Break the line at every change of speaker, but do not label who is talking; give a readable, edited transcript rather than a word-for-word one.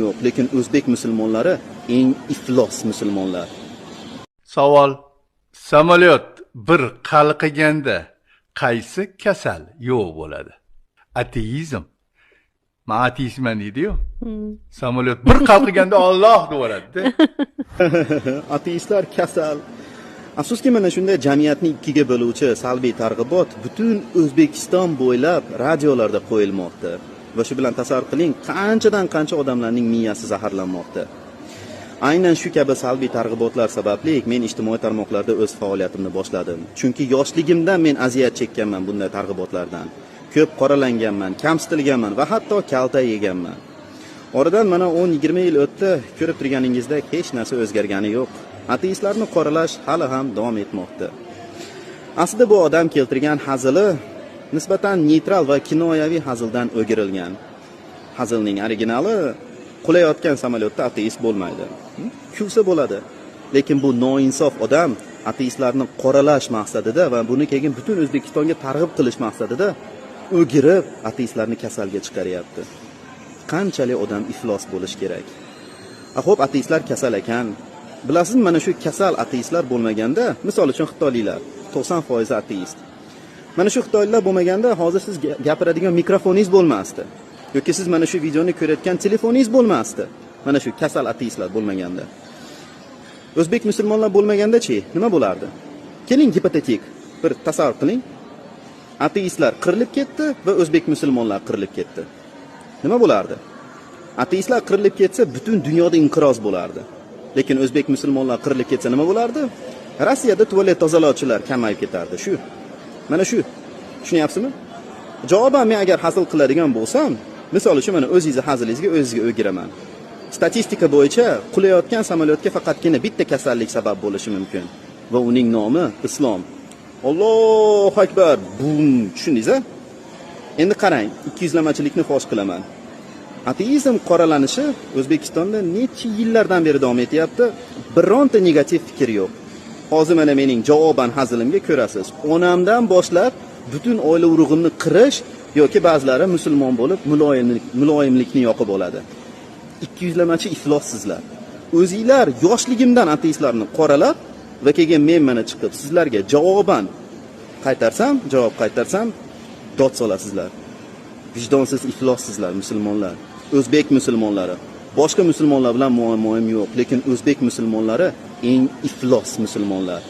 yo'q, lekin o'zbek musulmonlari eng iflos musulmonlar.
Savol: samolyot bir qalqiganda qaysi kasal yo'q bo'ladi? Ateizm. Men ateistman deydi-yu. Samolyot bir qalqiganda Alloh devoradi-da.
Ateistlar kasal. Afsuski mana shunday jamiyatni ikkiga bo'luvchi salbiy targ'ibot butun O'zbekiston bo'ylab radiolarda qo'yilmoqda. Va shu bilan tasavvur qiling, qanchadan qancha odamlarning miyasi zaharlanmoqda. Aynan shu kabi salbiy targ'ibotlar sababli men ijtimoiy tarmoqlarda o'z faoliyatimni boshladim. Chunki yoshligimdan men aziyat chekkanman bunday targ'ibotlardan. Ko'p qoralanganman, kamsitilganman va hatto kalta yeganman. Oradan mana 10-20 yil o'tdi, ko'rib turganingizdek hech narsa o'zgargani yo'q. Ateistlarni qoralash hali ham davom etmoqda. Aslida bu odam keltirgan hazili nisbatan neytral va kinoyaviy hazildan o'girilgan. Hazilning originali qulayotgan samolyotda ateist bo'lmaydi. Kulsa bo'ladi. Lekin bu noinsof odam ateistlarni qoralash maqsadida va buni keyin butun O'zbekistonga targ'ib qilish maqsadida o'girib ateistlarni kasalga chiqaryapti. Qanchalik odam iflos bo'lish kerak? Xo'p, ateistlar kasal ekan. Bilasizmi, mana shu kasal ateistlar bo'lmaganda, misol uchun xitoyliklar 90% ateist. Mana shu xitoyliklar bo'lmaganda hozir siz gapiradigan mikrofoningiz bo'lmasdi. Yoki siz mana shu videoni ko'rayotgan telefoningiz bo'lmasdi. Mana shu kasal ateistlar bo'lmaganda. O'zbek musulmonlar bo'lmaganda-chi, nima bo'lardi? Keling, gipotetik bir tasavvur qiling. Ateistlar qirilib ketdi va o'zbek musulmonlar qirilib ketdi. Nima bo'lardi? Ateistlar qirilib ketsa, butun dunyoda inqiroz bo'lardi. Lekin o'zbek musulmonlar qirilib ketsa nima bo'lardi? Rossiyada tualet tozalovchilar kamayib ketardi. Shu. Mana shu. Tushunyapsizmi? Javoban men agar hazil qiladigan bo'lsam, misol uchun mana o'zingizning hazilingizga o'zingizga o'giraman. Statistika bo'yicha qulayotgan samolyotga faqatgina bitta kasallik sabab bo'lishi mumkin va uning nomi islom. Allohu akbar. Bum, tushundingiz-a? Endi qarang, 200lamachilikni fosh qilaman. Ateizm qoralanishi O'zbekistonda necha yillardan beri davom etyapti. Bironta negativ fikr yo'q. Hozir mana mening javoban hazilimga ko'rasiz. Onamdan boshlab butun oila urug'imni qirish yoki ba'zilari musulmon bo'lib muloyimlikni yoqib oladi. 200lamachi iflossizlar. O'zingizlar yoshligimdan ateistlarni qoralab va keyin men mana chiqib sizlarga javoban javob qaytarsam dod solasizlar. Vijdonsiz iflossizlar musulmonlar. O'zbek musulmonlari. Boshqa musulmonlar bilan muammoim yo'q, lekin o'zbek musulmonlari eng iflos musulmonlar.